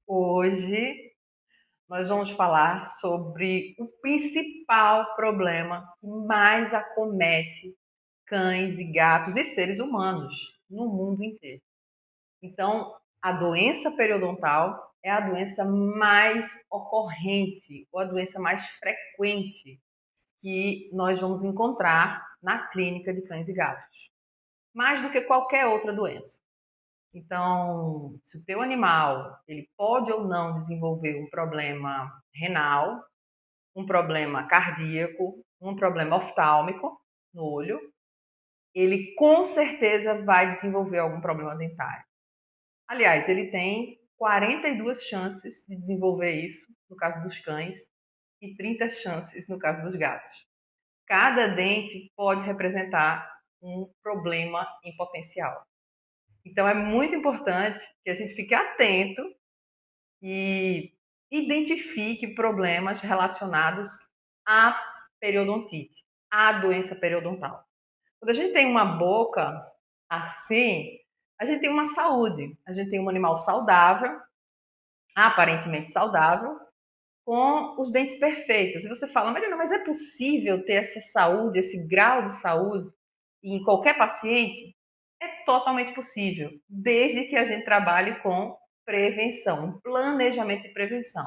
Hoje nós vamos falar sobre o principal problema que mais acomete cães e gatos e seres humanos no mundo inteiro. Então, a doença periodontal é a doença mais ocorrente ou a doença mais frequente que nós vamos encontrar na clínica de cães e gatos, mais do que qualquer outra doença. Então, se o teu animal ele pode ou não desenvolver um problema renal, um problema cardíaco, um problema oftálmico no olho, ele com certeza vai desenvolver algum problema dentário. Aliás, ele tem 42 chances de desenvolver isso no caso dos cães e 30 chances no caso dos gatos. Cada dente pode representar um problema em potencial. Então é muito importante que a gente fique atento e identifique problemas relacionados à periodontite, à doença periodontal. Quando a gente tem uma boca assim, a gente tem uma saúde, a gente tem um animal saudável, aparentemente saudável, com os dentes perfeitos. E você fala, Marina, mas é possível ter essa saúde, esse grau de saúde em qualquer paciente? É totalmente possível, desde que a gente trabalhe com prevenção, um planejamento de prevenção.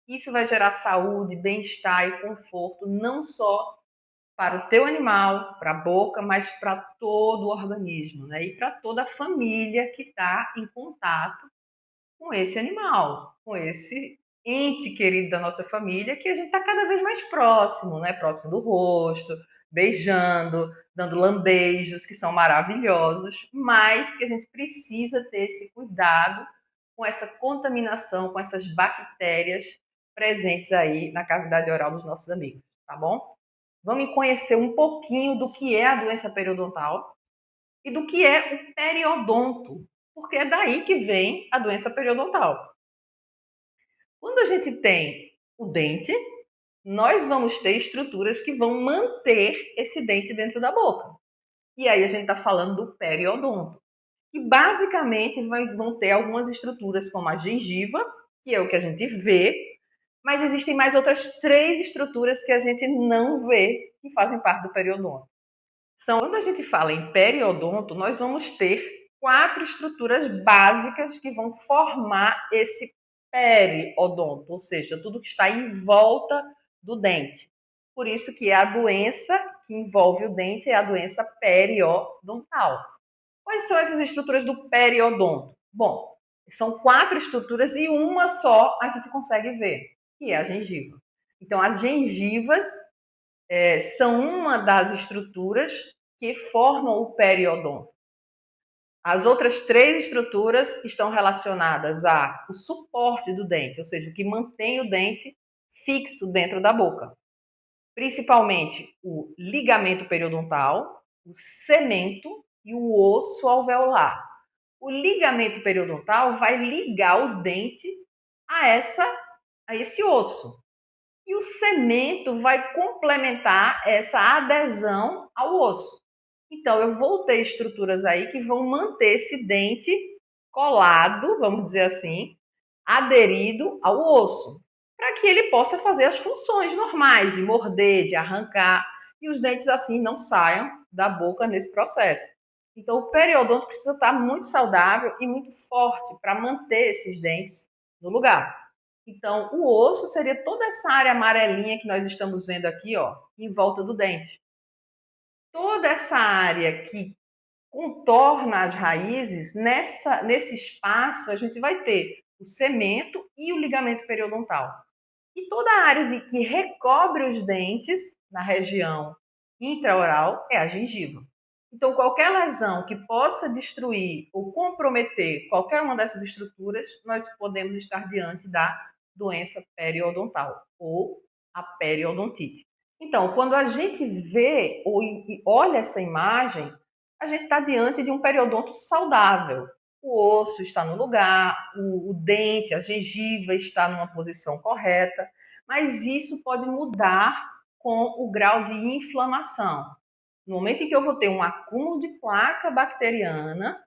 Isso vai gerar saúde, bem-estar e conforto, não só para o teu animal, para a boca, mas para todo o organismo, né? E para toda a família que está em contato com esse animal, com esse ente querido da nossa família, que a gente está cada vez mais próximo, né? Próximo do rosto, beijando, dando lambejos, que são maravilhosos, mas que a gente precisa ter esse cuidado com essa contaminação, com essas bactérias presentes aí na cavidade oral dos nossos amigos, tá bom? Vamos conhecer um pouquinho do que é a doença periodontal e do que é o periodonto, porque é daí que vem a doença periodontal. Quando a gente tem o dente, nós vamos ter estruturas que vão manter esse dente dentro da boca. E aí a gente está falando do periodonto. E basicamente vão ter algumas estruturas como a gengiva, que é o que a gente vê, mas existem mais outras três estruturas que a gente não vê, que fazem parte do periodonto. Quando a gente fala em periodonto, nós vamos ter quatro estruturas básicas que vão formar esse periodonto, ou seja, tudo que está em volta do dente. Por isso que a doença que envolve o dente é a doença periodontal. Quais são essas estruturas do periodonto? Bom, são quatro estruturas e uma só a gente consegue ver, que é a gengiva. Então, as gengivas são uma das estruturas que formam o periodonto. As outras três estruturas estão relacionadas ao suporte do dente, ou seja, o que mantém o dente fixo dentro da boca. Principalmente o ligamento periodontal, o cemento e o osso alveolar. O ligamento periodontal vai ligar o dente a, a esse osso. E o cemento vai complementar essa adesão ao osso. Então, eu vou ter estruturas aí que vão manter esse dente colado, vamos dizer assim, aderido ao osso, para que ele possa fazer as funções normais de morder, de arrancar, e os dentes assim não saiam da boca nesse processo. Então, o periodonto precisa estar muito saudável e muito forte para manter esses dentes no lugar. Então, o osso seria toda essa área amarelinha que nós estamos vendo aqui, ó, em volta do dente. Toda essa área que contorna as raízes, nesse espaço a gente vai ter o cemento e o ligamento periodontal. E toda a área que recobre os dentes na região intraoral é a gengiva. Então, qualquer lesão que possa destruir ou comprometer qualquer uma dessas estruturas, nós podemos estar diante da doença periodontal ou a periodontite. Então, quando a gente vê ou olha essa imagem, a gente está diante de um periodonto saudável. O osso está no lugar, o dente, a gengiva está numa posição correta, mas isso pode mudar com o grau de inflamação. No momento em que eu vou ter um acúmulo de placa bacteriana,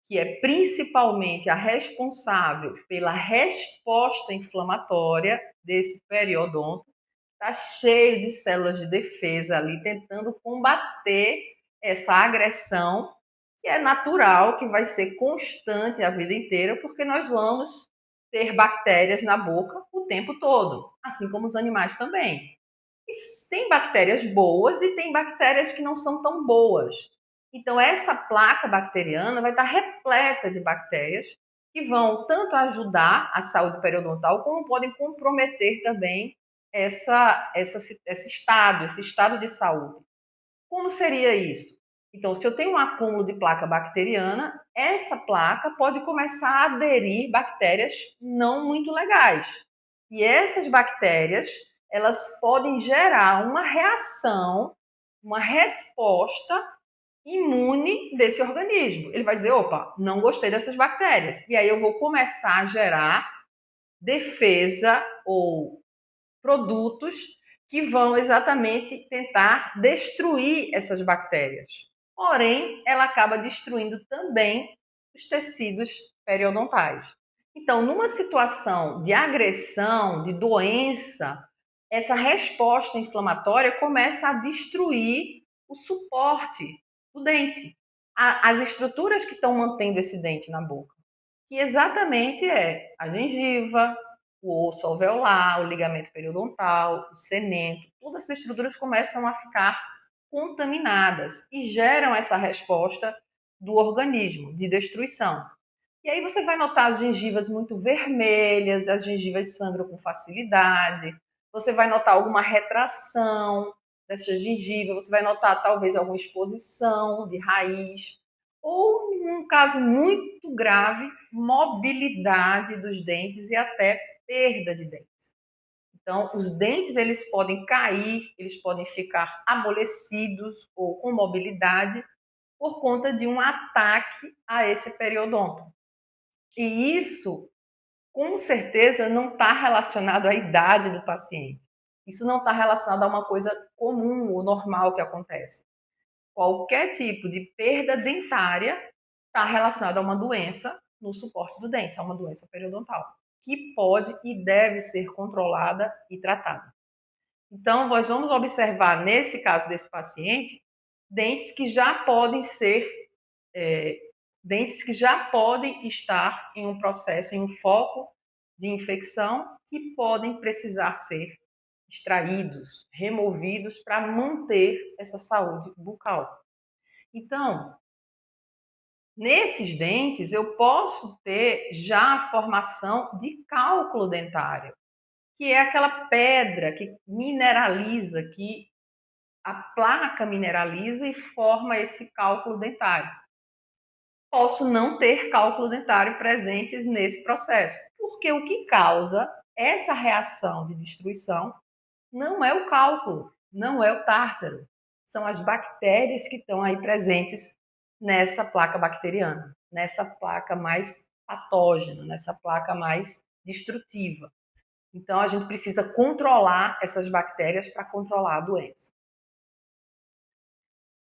que é principalmente a responsável pela resposta inflamatória desse periodonto, está cheio de células de defesa ali tentando combater essa agressão que é natural, que vai ser constante a vida inteira, porque nós vamos ter bactérias na boca o tempo todo, assim como os animais também. E tem bactérias boas e tem bactérias que não são tão boas. Então, essa placa bacteriana vai estar repleta de bactérias que vão tanto ajudar a saúde periodontal, como podem comprometer também esse estado de saúde. Como seria isso? Então, se eu tenho um acúmulo de placa bacteriana, essa placa pode começar a aderir bactérias não muito legais. E essas bactérias, elas podem gerar uma reação, uma resposta imune desse organismo. Ele vai dizer, opa, não gostei dessas bactérias. E aí eu vou começar a gerar defesa ou produtos que vão exatamente tentar destruir essas bactérias. Porém, ela acaba destruindo também os tecidos periodontais. Então, numa situação de agressão, de doença, essa resposta inflamatória começa a destruir o suporte do dente, as estruturas que estão mantendo esse dente na boca, que exatamente é a gengiva, o osso alveolar, o ligamento periodontal, o cemento, todas essas estruturas começam a ficar contaminadas e geram essa resposta do organismo de destruição. E aí você vai notar as gengivas muito vermelhas, as gengivas sangram com facilidade, você vai notar alguma retração dessa gengiva, você vai notar talvez alguma exposição de raiz, ou, num caso muito grave, mobilidade dos dentes e até perda de dentes. Então, os dentes eles podem cair, eles podem ficar amolecidos ou com mobilidade por conta de um ataque a esse periodonto. E isso, com certeza, não está relacionado à idade do paciente. Isso não está relacionado a uma coisa comum ou normal que acontece. Qualquer tipo de perda dentária está relacionado a uma doença no suporte do dente, a uma doença periodontal, que pode e deve ser controlada e tratada. Então, nós vamos observar, nesse caso desse paciente, dentes que já podem ser, dentes que já podem estar em um processo, em um foco de infecção, que podem precisar ser extraídos, removidos para manter essa saúde bucal. Então, nesses dentes, eu posso ter já a formação de cálculo dentário, que é aquela pedra que mineraliza, que a placa mineraliza e forma esse cálculo dentário. Posso não ter cálculo dentário presentes nesse processo, porque o que causa essa reação de destruição não é o cálculo, não é o tártaro, são as bactérias que estão aí presentes nessa placa bacteriana, nessa placa mais patógena, nessa placa mais destrutiva. Então, a gente precisa controlar essas bactérias para controlar a doença.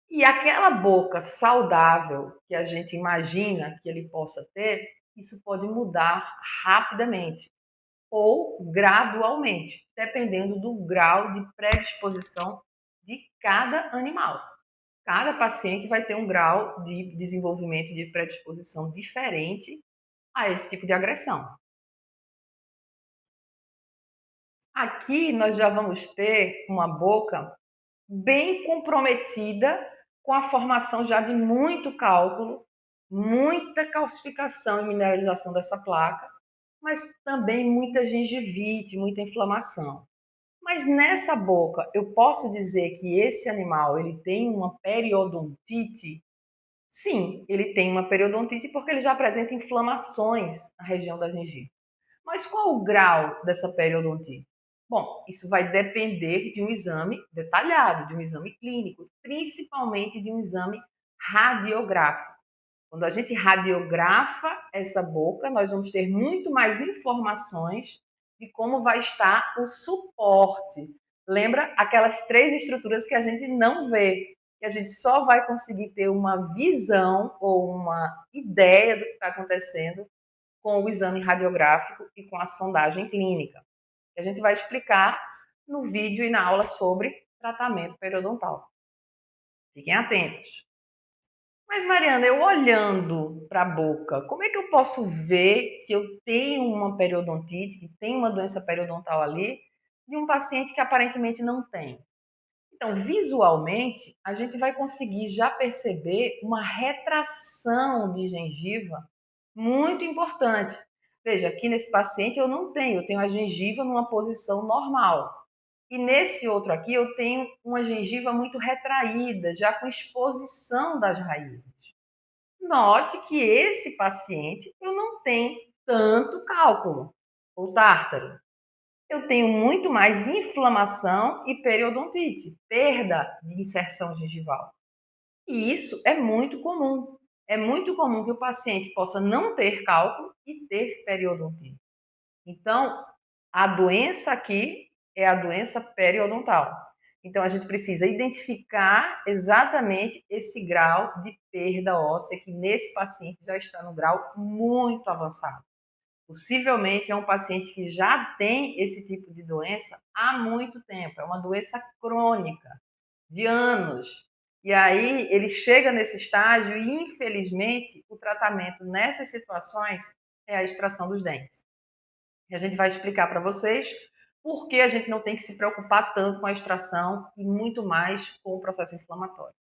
E aquela boca saudável que a gente imagina que ele possa ter, isso pode mudar rapidamente ou gradualmente, dependendo do grau de predisposição de cada animal. Cada paciente vai ter um grau de desenvolvimento de predisposição diferente a esse tipo de agressão. Aqui nós já vamos ter uma boca bem comprometida com a formação já de muito cálculo, muita calcificação e mineralização dessa placa, mas também muita gengivite, muita inflamação. Mas nessa boca, eu posso dizer que esse animal ele tem uma periodontite? Sim, ele tem uma periodontite porque ele já apresenta inflamações na região da gengiva. Mas qual o grau dessa periodontite? Bom, isso vai depender de um exame detalhado, de um exame clínico, principalmente de um exame radiográfico. Quando a gente radiografa essa boca, nós vamos ter muito mais informações de como vai estar o suporte. Lembra aquelas 3 estruturas que a gente não vê? e a gente só vai conseguir ter uma visão ou uma ideia do que está acontecendo com o exame radiográfico e com a sondagem clínica. A gente vai explicar no vídeo e na aula sobre tratamento periodontal. Fiquem atentos. Mas, Mariana, eu olhando para a boca, como é que eu posso ver que eu tenho uma periodontite, que tem uma doença periodontal ali, de um paciente que aparentemente não tem? Então, visualmente, a gente vai conseguir já perceber uma retração de gengiva muito importante. Veja, aqui nesse paciente eu tenho a gengiva numa posição normal. E nesse outro aqui eu tenho uma gengiva muito retraída, já com exposição das raízes. Note que esse paciente eu não tenho tanto cálculo ou tártaro. Eu tenho muito mais inflamação e periodontite, perda de inserção gengival. E isso é muito comum. É muito comum que o paciente possa não ter cálculo e ter periodontite. Então, a doença aqui é a doença periodontal. Então, a gente precisa identificar exatamente esse grau de perda óssea que nesse paciente já está no grau muito avançado. Possivelmente é um paciente que já tem esse tipo de doença há muito tempo, é uma doença crônica, de anos. E aí ele chega nesse estágio e, infelizmente, o tratamento nessas situações é a extração dos dentes. E a gente vai explicar para vocês por que a gente não tem que se preocupar tanto com a extração e muito mais com o processo inflamatório.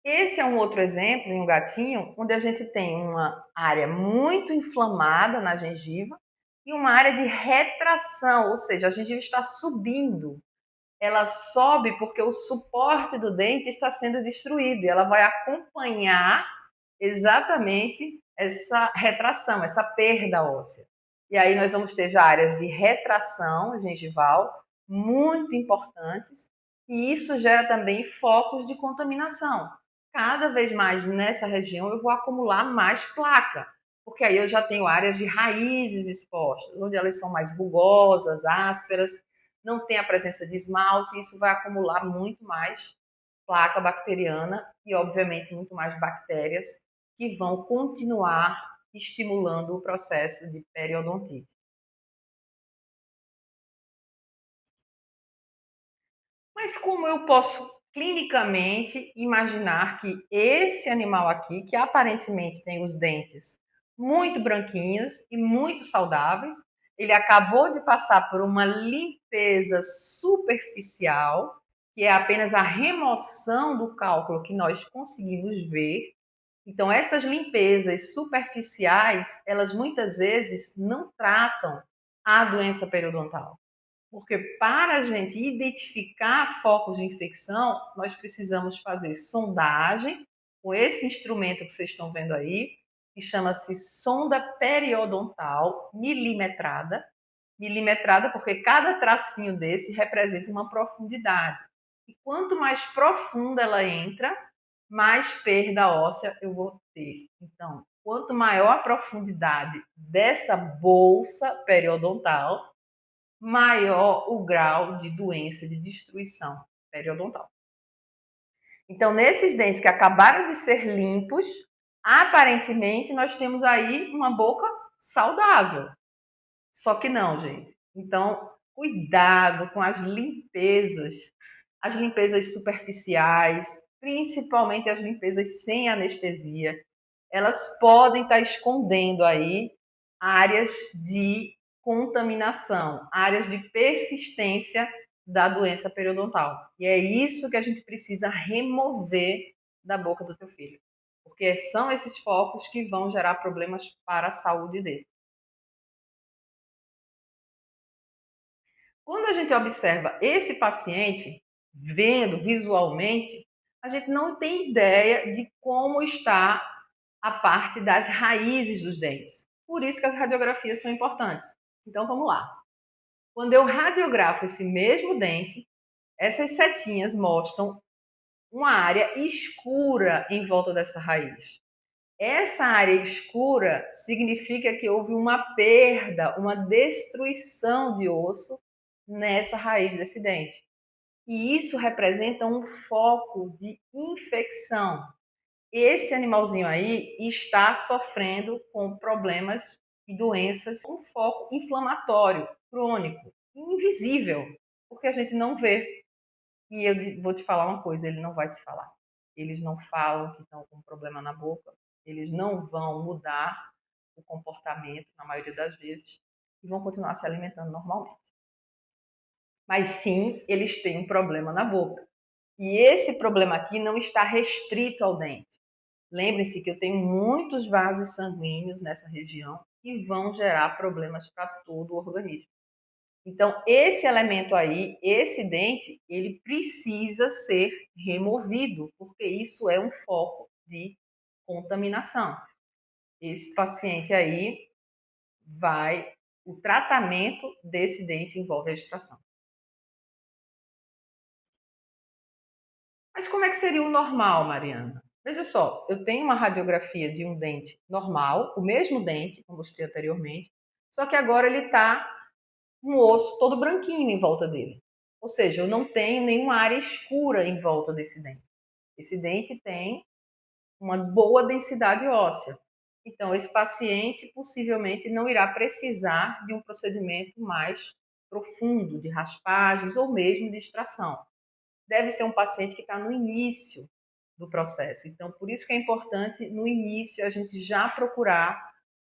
Esse é um outro exemplo em um gatinho, onde a gente tem uma área muito inflamada na gengiva e uma área de retração, ou seja, a gengiva está subindo. Ela sobe porque o suporte do dente está sendo destruído e ela vai acompanhar exatamente essa retração, essa perda óssea. E aí nós vamos ter já áreas de retração gengival muito importantes e isso gera também focos de contaminação. Cada vez mais nessa região eu vou acumular mais placa, porque aí eu já tenho áreas de raízes expostas, onde elas são mais rugosas, ásperas, não tem a presença de esmalte, isso vai acumular muito mais placa bacteriana e, obviamente, muito mais bactérias que vão continuar estimulando o processo de periodontite. Mas como eu posso clinicamente imaginar que esse animal aqui, que aparentemente tem os dentes muito branquinhos e muito saudáveis, ele acabou de passar por uma limpeza superficial, que é apenas a remoção do cálculo que nós conseguimos ver. Então, essas limpezas superficiais, elas muitas vezes não tratam a doença periodontal. Porque para a gente identificar focos de infecção, nós precisamos fazer sondagem com esse instrumento que vocês estão vendo aí, que chama-se sonda periodontal milimetrada. Milimetrada porque cada tracinho desse representa uma profundidade. E quanto mais profunda ela entra, mais perda óssea eu vou ter. Então, quanto maior a profundidade dessa bolsa periodontal, maior o grau de doença, de destruição periodontal. Então, nesses dentes que acabaram de ser limpos, aparentemente nós temos aí uma boca saudável. Só que não, gente. Então, cuidado com as limpezas superficiais, principalmente as limpezas sem anestesia. Elas podem estar escondendo aí áreas de contaminação, áreas de persistência da doença periodontal. E é isso que a gente precisa remover da boca do teu filho, porque são esses focos que vão gerar problemas para a saúde dele. Quando a gente observa esse paciente, vendo visualmente, a gente não tem ideia de como está a parte das raízes dos dentes. Por isso que as radiografias são importantes. Então vamos lá. Quando eu radiografo esse mesmo dente, essas setinhas mostram uma área escura em volta dessa raiz. Essa área escura significa que houve uma perda, uma destruição de osso nessa raiz desse dente. E isso representa um foco de infecção. Esse animalzinho aí está sofrendo com problemas e doenças, um foco inflamatório, crônico, invisível, porque a gente não vê. E eu vou te falar uma coisa, ele não vai te falar. Eles não falam que estão com um problema na boca, eles não vão mudar o comportamento, na maioria das vezes, e vão continuar se alimentando normalmente. Mas sim, eles têm um problema na boca. E esse problema aqui não está restrito ao dente. Lembre-se que eu tenho muitos vasos sanguíneos nessa região e vão gerar problemas para todo o organismo. Então, esse elemento aí, esse dente, ele precisa ser removido, porque isso é um foco de contaminação. Esse paciente aí o tratamento desse dente envolve a extração. Mas como é que seria o normal, Mariana? Veja só, eu tenho uma radiografia de um dente normal, o mesmo dente, como mostrei anteriormente, só que agora ele está um osso todo branquinho em volta dele. Ou seja, eu não tenho nenhuma área escura em volta desse dente. Esse dente tem uma boa densidade óssea. Então, esse paciente possivelmente não irá precisar de um procedimento mais profundo, de raspagens ou mesmo de extração. Deve ser um paciente que está no início do processo. Então, por isso que é importante, no início, a gente já procurar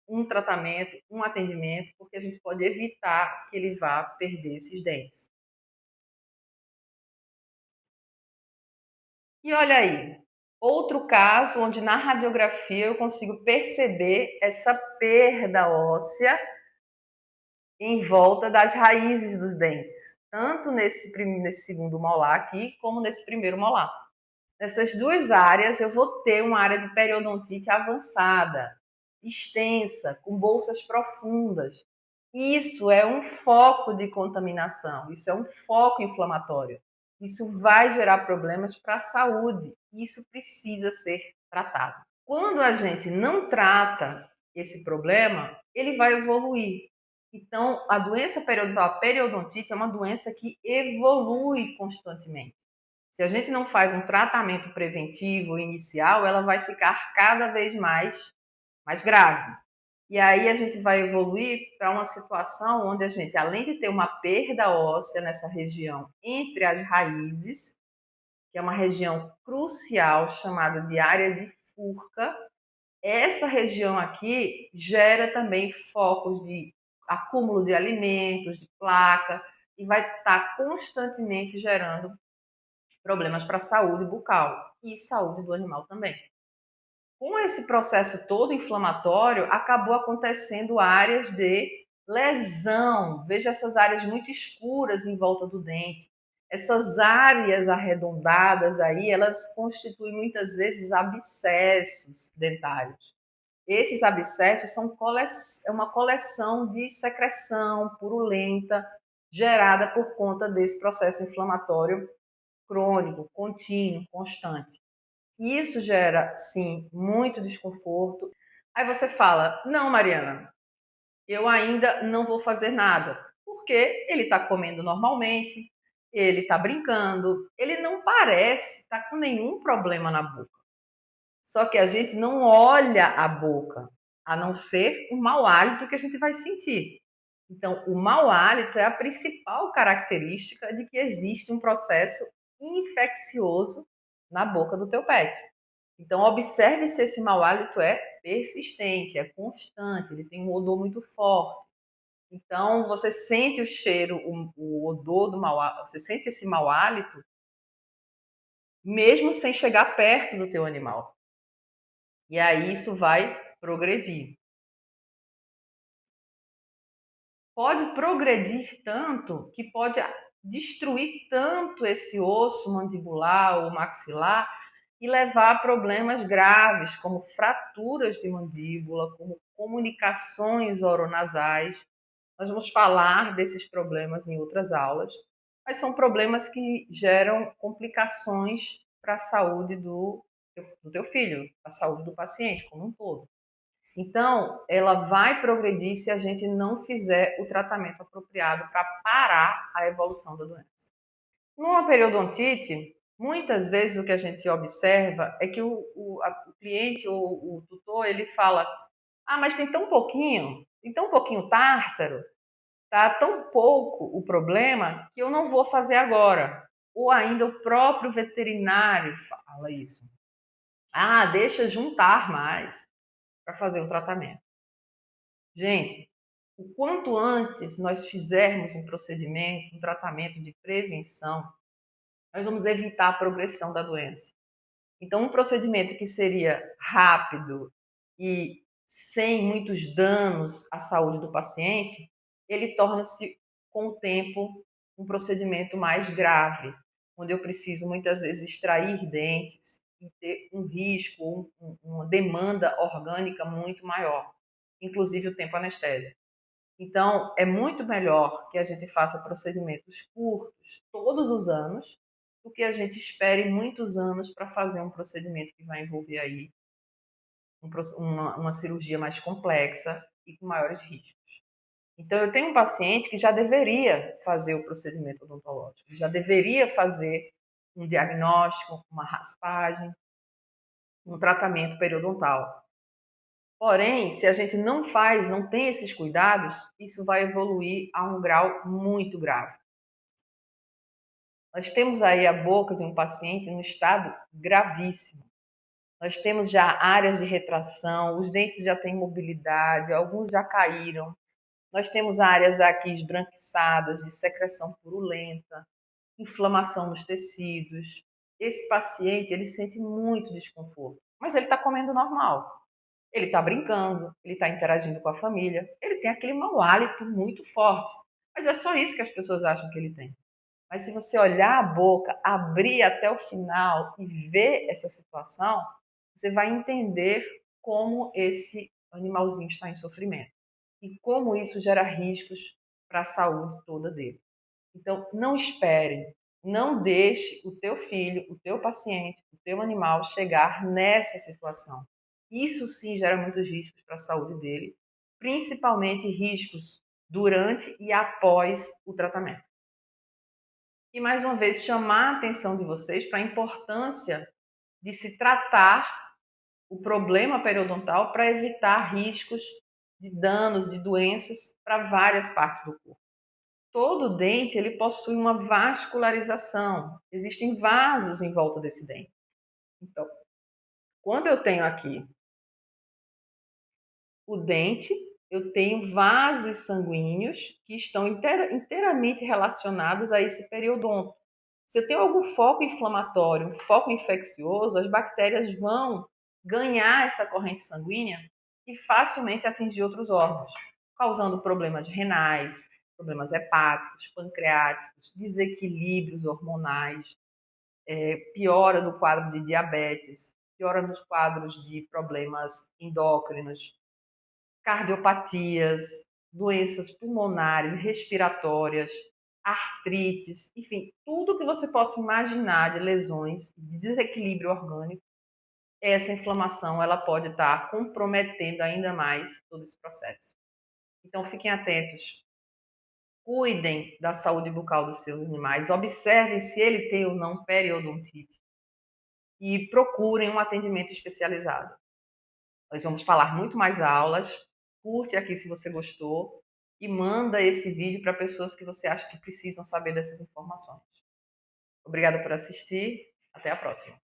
um tratamento, um atendimento, porque a gente pode evitar que ele vá perder esses dentes. E olha aí, outro caso onde na radiografia eu consigo perceber essa perda óssea em volta das raízes dos dentes, tanto nesse segundo molar aqui, como nesse primeiro molar. Nessas duas áreas eu vou ter uma área de periodontite avançada, extensa, com bolsas profundas. Isso é um foco de contaminação, isso é um foco inflamatório. Isso vai gerar problemas para a saúde. Isso precisa ser tratado. Quando a gente não trata esse problema, ele vai evoluir. Então, a doença periodontal, a periodontite, é uma doença que evolui constantemente. Se a gente não faz um tratamento preventivo inicial, ela vai ficar cada vez mais grave. E aí a gente vai evoluir para uma situação onde a gente, além de ter uma perda óssea nessa região entre as raízes, que é uma região crucial chamada de área de Furca, essa região aqui gera também focos de acúmulo de alimentos, de placa, e vai estar constantemente gerando problemas para a saúde bucal e saúde do animal também. Com esse processo todo inflamatório, acabou acontecendo áreas de lesão. Veja essas áreas muito escuras em volta do dente. Essas áreas arredondadas aí, elas constituem muitas vezes abscessos dentários. Esses abscessos é uma coleção de secreção purulenta gerada por conta desse processo inflamatório crônico, contínuo, constante. Isso gera, sim, muito desconforto. Aí você fala: não, Mariana, eu ainda não vou fazer nada, porque ele está comendo normalmente, ele está brincando, ele não parece estar com nenhum problema na boca. Só que a gente não olha a boca, a não ser o mau hálito que a gente vai sentir. Então, o mau hálito é a principal característica de que existe um processo infeccioso na boca do teu pet. Então, observe se esse mau hálito é persistente, é constante, ele tem um odor muito forte. Então, você sente o cheiro, o odor do mau hálito, você sente esse mau hálito, mesmo sem chegar perto do teu animal. E aí isso vai progredir. Pode progredir tanto que pode destruir tanto esse osso mandibular ou maxilar e levar a problemas graves, como fraturas de mandíbula, como comunicações oronasais. Nós vamos falar desses problemas em outras aulas, mas são problemas que geram complicações para a saúde do teu filho, a saúde do paciente como um todo. Então, ela vai progredir se a gente não fizer o tratamento apropriado para parar a evolução da doença. Numa periodontite, muitas vezes o que a gente observa é que o cliente ou o tutor, ele fala: "Ah, mas tem tão pouquinho tártaro, tá tão pouco o problema que eu não vou fazer agora". Ou ainda o próprio veterinário fala isso: "Ah, deixa juntar mais para fazer o tratamento". Gente, o quanto antes nós fizermos um procedimento, um tratamento de prevenção, nós vamos evitar a progressão da doença. Então, um procedimento que seria rápido e sem muitos danos à saúde do paciente, ele torna-se, com o tempo, um procedimento mais grave, onde eu preciso muitas vezes extrair dentes e ter um risco, uma demanda orgânica muito maior, inclusive o tempo anestésico. Então, é muito melhor que a gente faça procedimentos curtos todos os anos, do que a gente espere muitos anos para fazer um procedimento que vai envolver aí uma cirurgia mais complexa e com maiores riscos. Então, eu tenho um paciente que já deveria fazer o procedimento odontológico, já deveria fazer um diagnóstico, uma raspagem, um tratamento periodontal. Porém, se a gente não faz, não tem esses cuidados, isso vai evoluir a um grau muito grave. Nós temos aí a boca de um paciente no estado gravíssimo. Nós temos já áreas de retração, os dentes já têm mobilidade, alguns já caíram. Nós temos áreas aqui esbranquiçadas, de secreção purulenta, inflamação nos tecidos. Esse paciente, ele sente muito desconforto, mas ele está comendo normal. Ele está brincando, ele está interagindo com a família, ele tem aquele mau hálito muito forte. Mas é só isso que as pessoas acham que ele tem. Mas se você olhar a boca, abrir até o final e ver essa situação, você vai entender como esse animalzinho está em sofrimento e como isso gera riscos para a saúde toda dele. Então, não espere, não deixe o teu filho, o teu paciente, o teu animal chegar nessa situação. Isso sim gera muitos riscos para a saúde dele, principalmente riscos durante e após o tratamento. E mais uma vez chamar a atenção de vocês para a importância de se tratar o problema periodontal para evitar riscos de danos, de doenças para várias partes do corpo. Todo dente ele possui uma vascularização, existem vasos em volta desse dente. Então, quando eu tenho aqui o dente, eu tenho vasos sanguíneos que estão inteiramente relacionados a esse periodonto. Se eu tenho algum foco inflamatório, um foco infeccioso, as bactérias vão ganhar essa corrente sanguínea e facilmente atingir outros órgãos, causando problemas renais, problemas hepáticos, pancreáticos, desequilíbrios hormonais, piora do quadro de diabetes, piora nos quadros de problemas endócrinos, cardiopatias, doenças pulmonares, respiratórias, artrites, enfim, tudo que você possa imaginar de lesões, de desequilíbrio orgânico, essa inflamação ela pode estar comprometendo ainda mais todo esse processo. Então fiquem atentos, cuidem da saúde bucal dos seus animais, observem se ele tem ou não periodontite e procurem um atendimento especializado. Nós vamos falar muito mais aulas. Curte aqui se você gostou e manda esse vídeo para pessoas que você acha que precisam saber dessas informações. Obrigada por assistir. Até a próxima.